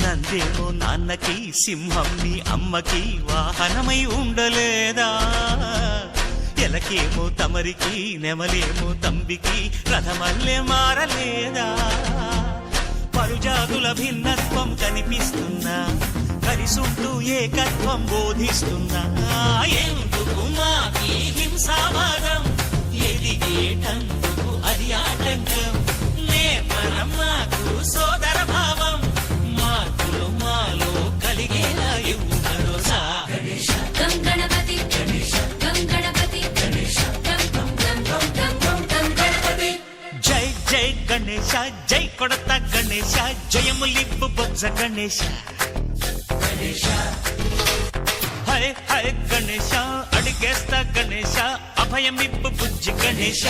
నందేమో నాన్నకి సింహం నీ అమ్మకి వాహనమై ఉండలేదా ఎలకేమో తమరికి నెమలేమో తంబికి రథమల్లే మారలేదా పరుజాతుల భిన్నత్వం కనిపిస్తున్నా కలిసుంటూ ఏకత్వం బోధిస్తున్నా ఎందుకు మాకి హింసావాదం ఎదిగేటందుకు అది ఆటంకం నేపరం మాకు సోదర భావం మార్పులు మాలో కలిగేలా ఇవ్వు భరోసా గం గణపతి గం గణపతి గం గణపతి జై జై గణేశ జై కొడత గణేశ జయములిప్పు బొజ్జ గణేశ హై హై గణేశ అడిగేస్తా గణేశ అభయమిప్పు బుజ్జి గణేశ